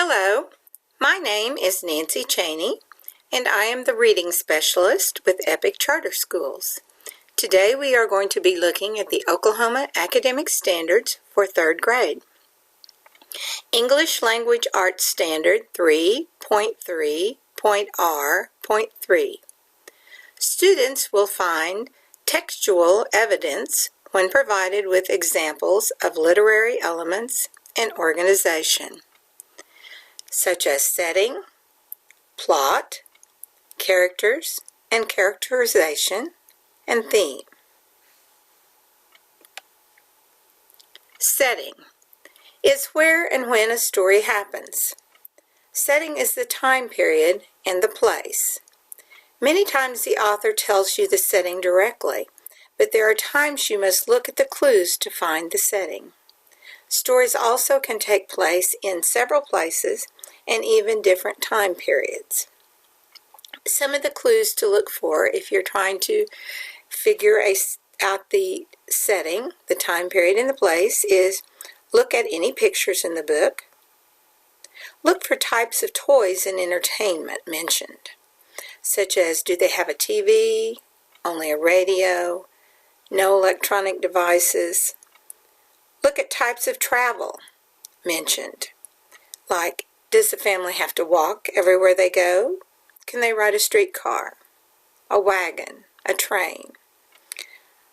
Hello, my name is Nancy Cheney, and I am the reading specialist with Epic Charter Schools. Today we are going to be looking at the Oklahoma Academic Standards for 3rd grade. English Language Arts Standard 3.3.R.3. Students will find textual evidence when provided with examples of literary elements and organization, such as setting, plot, characters and characterization, and theme. Setting is where and when a story happens. Setting is the time period and the place. Many times the author tells you the setting directly, but there are times you must look at the clues to find the setting. Stories also can take place in several places and even different time periods. Some of the clues to look for if you're trying to figure out the setting, the time period, and the place is look at any pictures in the book. Look for types of toys and entertainment mentioned, such as do they have a TV, only a radio, no electronic devices. Look at types of travel mentioned, like does the family have to walk everywhere they go? Can they ride a streetcar, a wagon, a train?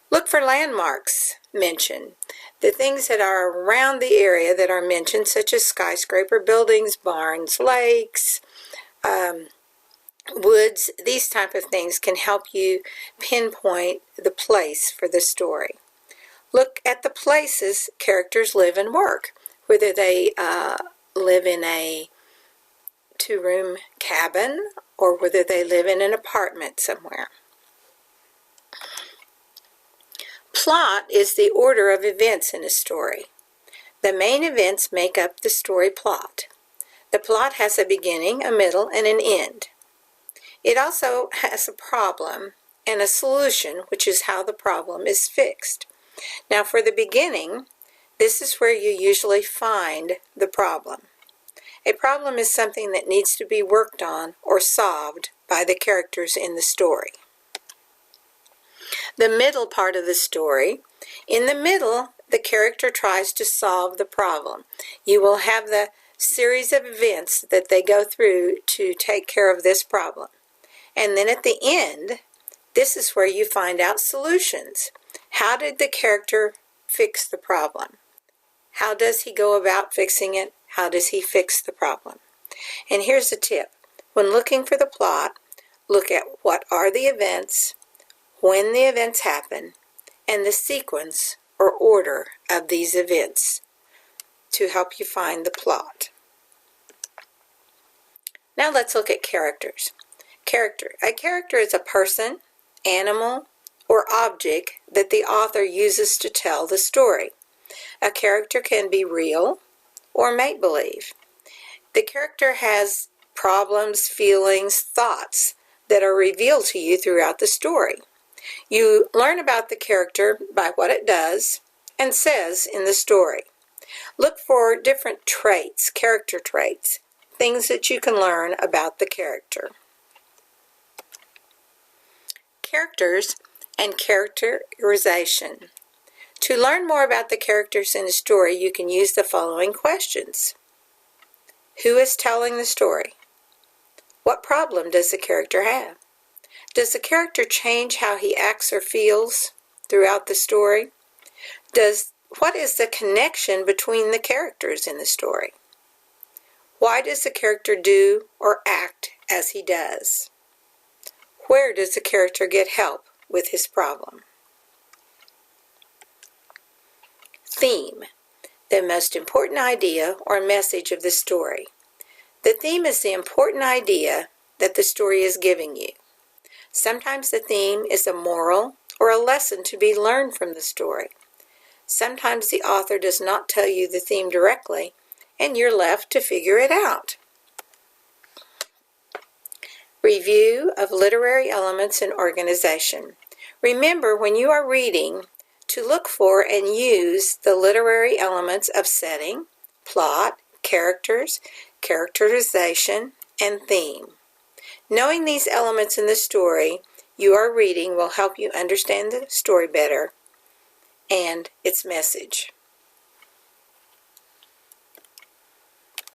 Look for landmarks mentioned, the things that are around the area that are mentioned, such as skyscraper buildings, barns, lakes, woods. These type of things can help you pinpoint the place for the story. Look at the places characters live and work, whether they live in a two-room cabin or whether they live in an apartment somewhere. Plot is the order of events in a story. The main events make up the story plot. The plot has a beginning, a middle, and an end. It also has a problem and a solution, which is how the problem is fixed. Now for the beginning, this is where you usually find the problem. A problem is something that needs to be worked on or solved by the characters in the story. The middle part of the story, in the middle, the character tries to solve the problem. You will have the series of events that they go through to take care of this problem. And then at the end, this is where you find out solutions. How did the character fix the problem? How does he go about fixing it? How does he fix the problem? And here's a tip. When looking for the plot, look at what are the events, when the events happen, and the sequence or order of these events to help you find the plot. Now let's look at characters. A character is a person, animal, or object that the author uses to tell the story. A character can be real or make-believe. The character has problems, feelings, thoughts that are revealed to you throughout the story. You learn about the character by what it does and says in the story. Look for different traits, character traits, things that you can learn about the character. Characters and characterization. To learn more about the characters in a story, you can use the following questions. Who is telling the story? What problem does the character have? Does the character change how he acts or feels throughout the story? What is the connection between the characters in the story? Why does the character do or act as he does? Where does the character get help with his problem? Theme, the most important idea or message of the story. The theme is the important idea that the story is giving you. Sometimes the theme is a moral or a lesson to be learned from the story. Sometimes the author does not tell you the theme directly, and you're left to figure it out. Review of literary elements and organization. Remember, when you are reading, to look for and use the literary elements of setting, plot, characters, characterization, and theme. Knowing these elements in the story you are reading will help you understand the story better and its message.